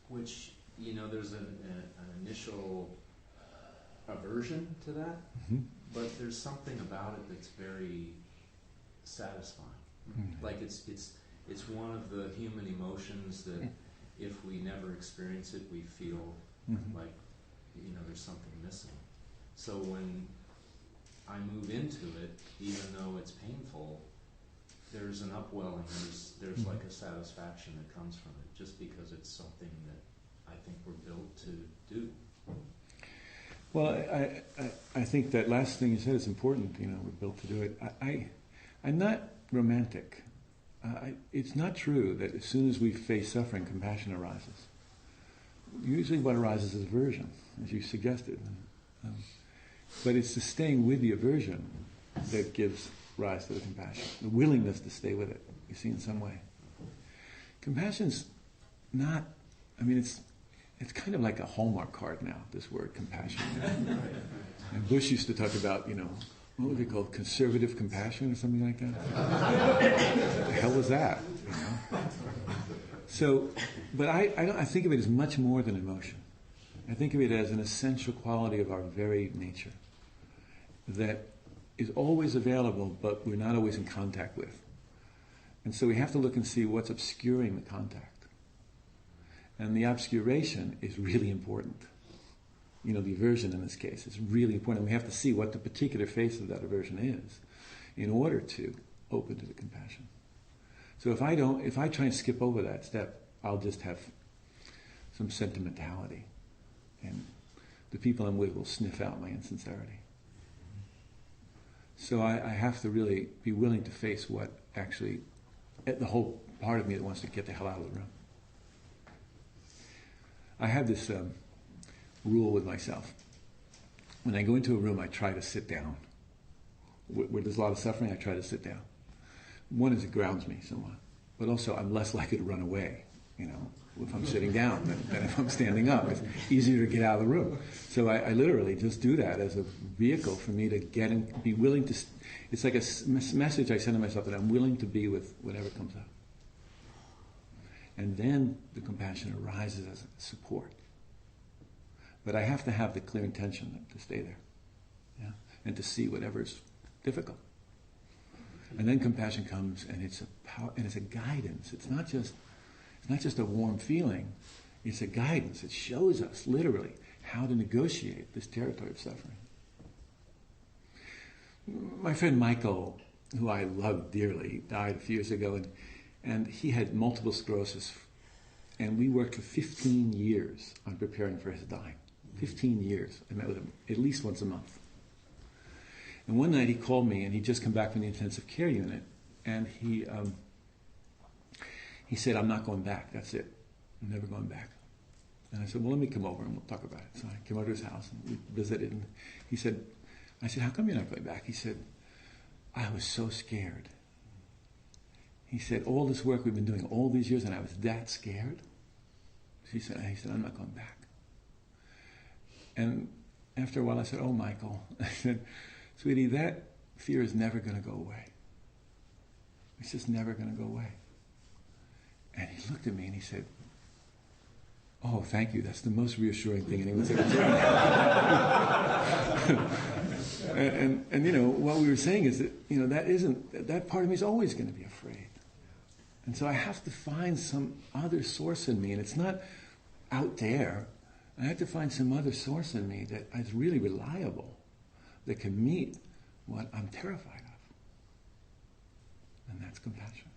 Which, you know, there's an initial aversion to that, but there's something about it that's very satisfying. Like it's one of the human emotions that if we never experience it, we feel like, you know, there's something missing. So when I move into it, even though it's painful, there's an upwelling, there's like a satisfaction that comes from it, just because it's something that I think we're built to do. Well, I think that last thing you said is important. You know, we're built to do it. I'm not romantic. It's not true that as soon as we face suffering, compassion arises. Usually what arises is aversion, as you suggested. But it's the staying with the aversion that gives rise to the compassion, the willingness to stay with it, you see, in some way. Compassion's not, I mean, it's kind of like a Hallmark card now, this word, compassion. And Bush used to talk about, you know, what would they call it, conservative compassion or something like that? What the hell was that? You know? So, but I think of it as much more than emotion. I think of it as an essential quality of our very nature that is always available, but we're not always in contact with. And so we have to look and see what's obscuring the contact. And the obscuration is really important. You know, the aversion in this case is really important. We have to see what the particular face of that aversion is in order to open to the compassion. So if I try and skip over that step, I'll just have some sentimentality. And the people I'm with will sniff out my insincerity. So I have to really be willing to face what actually, the whole part of me that wants to get the hell out of the room. I have this rule with myself. When I go into a room, I try to sit down. Where there's a lot of suffering, I try to sit down. One is it grounds me somewhat, but also I'm less likely to run away, you know, if I'm sitting down than if I'm standing up. It's easier to get out of the room. So I literally just do that as a vehicle for me to get and be willing to, it's like a message I send to myself that I'm willing to be with whatever comes up. And then the compassion arises as support. But I have to have the clear intention to stay there, yeah, and to see whatever's difficult. And then compassion comes, and it's a power, and it's a guidance. It's not just a warm feeling. It's a guidance. It shows us literally how to negotiate this territory of suffering. My friend Michael, who I love dearly, died a few years ago, and he had multiple sclerosis, and we worked for 15 years on preparing for his dying. 15 years. I met with him at least once a month. And one night he called me, and he'd just come back from the intensive care unit, and he said, "I'm not going back. That's it. I'm never going back." And I said, "Well, let me come over and we'll talk about it." So I came over to his house and we visited, and I said, "How come you're not going back?" He said, "I was so scared." He said, "All this work we've been doing all these years, and I was that scared." He said, "I'm not going back." And after a while I said, "Oh, Michael," I said, "Sweetie, that fear is never going to go away. It's just never going to go away." And he looked at me and he said, "Oh, thank you. That's the most reassuring thing anyone's ever told me." and you know, what we were saying is that, you know, that part of me is always going to be afraid. And so I have to find some other source in me, and it's not out there. I have to find some other source in me that is really reliable, that can meet what I'm terrified of. And that's compassion.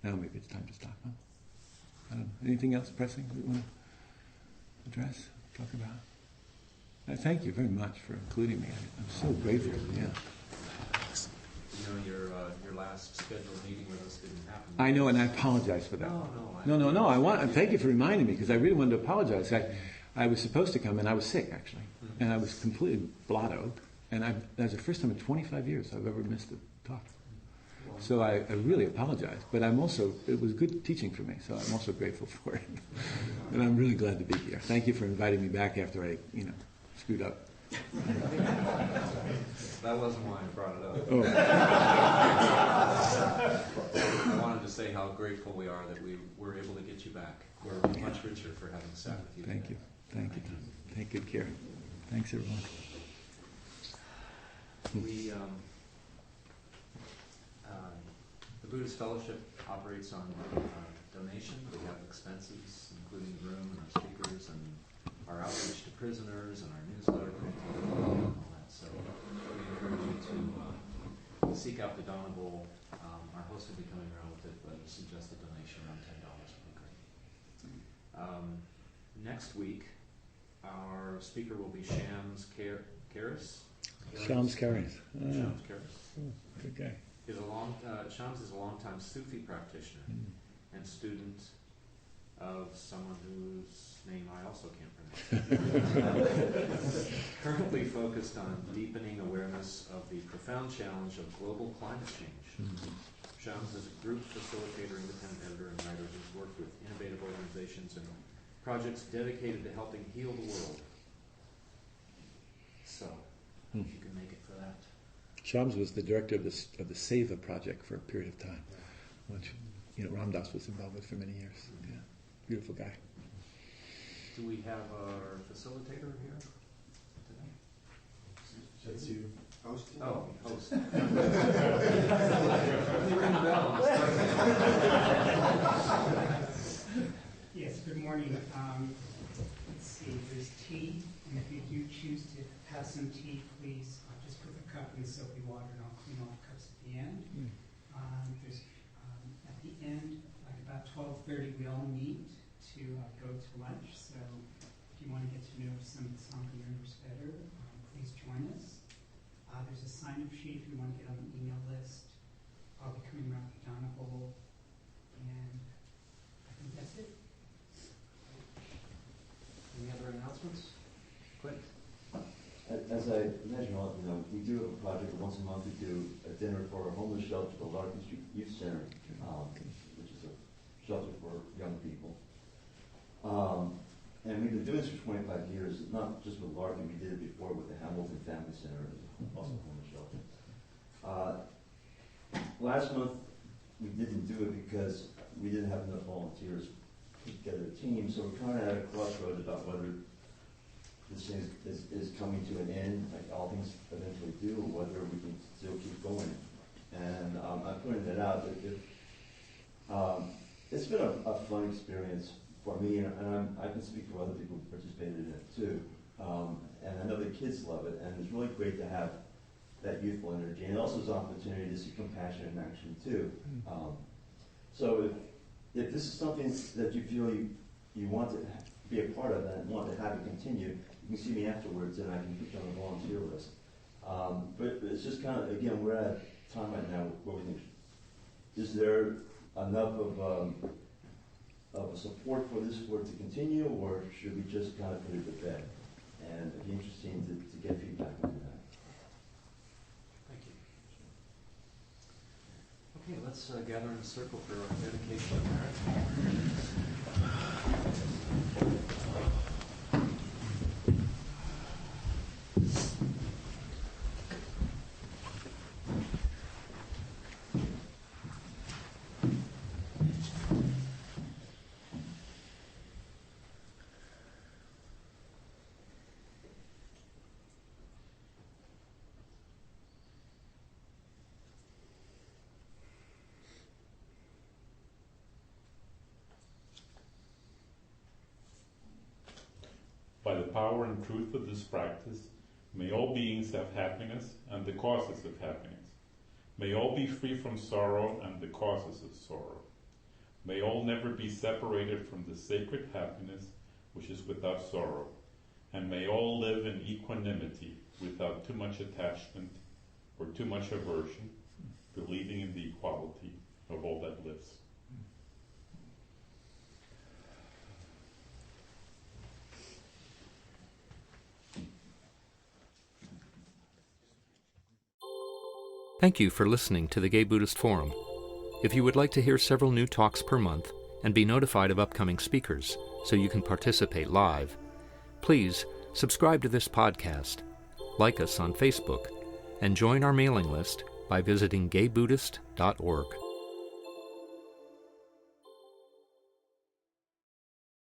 Now maybe it's time to stop, huh? I don't know. Anything else pressing that you want to address, talk about? Thank you very much for including me. I'm so grateful, yeah. You know, your last scheduled meeting with us didn't happen. I know, and I apologize for that. No. Thank you for reminding me, because I really wanted to apologize. I was supposed to come, and I was sick, actually. And I was completely blottoed. And that was the first time in 25 years I've ever missed a talk. So I really apologize. But it was good teaching for me, so I'm also grateful for it. And I'm really glad to be here. Thank you for inviting me back after I, screwed up. That wasn't why I brought it up. Oh. I wanted to say how grateful we are that we were able to get you back. We're much richer for having sat with you. Thank you. Thank you. Take good care. Thanks, everyone. The Buddhist Fellowship operates on donation. We have expenses, including the room and our speakers and our outreach to prisoners and our newsletter and all that. So we encourage you to seek out the Donna Bowl. Our host will be coming around with it, but a suggested donation around $10 would be great. Next week, our speaker will be Shams Karis. Shams Karis. Shams Karis. Good guy. Shams is a longtime Sufi practitioner and student of someone whose name I also can't pronounce. Currently focused on deepening awareness of the profound challenge of global climate change. Shams is a group facilitator, independent editor, and writer who's worked with innovative organizations and projects dedicated to helping heal the world. So, if you can make it for that. Shams was the director of the Seva project for a period of time, which Ram Dass was involved with for many years. Yeah, beautiful guy. Do we have our facilitator here today? That's you. Oh, Host? Oh, host. Ring the bell. Yes, good morning. Let's see, there's tea, and if you do choose to have some tea, please just put the cup in the soapy water and I'll clean all the cups at the end. There's at the end, like about 12:30, we all meet to go to lunch. So if you want to get to know some of the Sangha members better, please join us. There's a sign-up sheet if you want to get on the email list. I'll be coming around the Donna Hole, and I think that's it. Any other announcements? Clint? As I mentioned, we do have a project once a month. We do a dinner for a homeless shelter, the Larkin Street Youth Center, which is a shelter for young people. And we've been doing this for 25 years, not just with Larkin. We did it before with the Hamilton Family Center, also a homeless shelter. Last month, we didn't do it because we didn't have enough volunteers to put together a team, so we're kind of at a crossroads about whether this thing is coming to an end, like all things eventually do, or whether we can still keep going. And I'm putting it out that it's been a fun experience for me, and I can speak for other people who participated in it too. And I know the kids love it, and it's really great to have that youthful energy. And also it's an opportunity to see compassion in action too. So if this is something that you feel you want to be a part of and want to have it continue, you can see me afterwards and I can put you on the volunteer list. But it's just kind of, again, we're at a time right now where we think, is there enough of a support for this for it to continue, or should we just kind of put it to bed? And it'd be interesting to get feedback on that. Thank you. Okay, let's gather in a circle for our dedication of merit. By the power and truth of this practice, may all beings have happiness and the causes of happiness. May all be free from sorrow and the causes of sorrow. May all never be separated from the sacred happiness which is without sorrow. And may all live in equanimity without too much attachment or too much aversion, believing in the equality of all that lives. Thank you for listening to the Gay Buddhist Forum. If you would like to hear several new talks per month and be notified of upcoming speakers so you can participate live, please subscribe to this podcast, like us on Facebook, and join our mailing list by visiting gaybuddhist.org.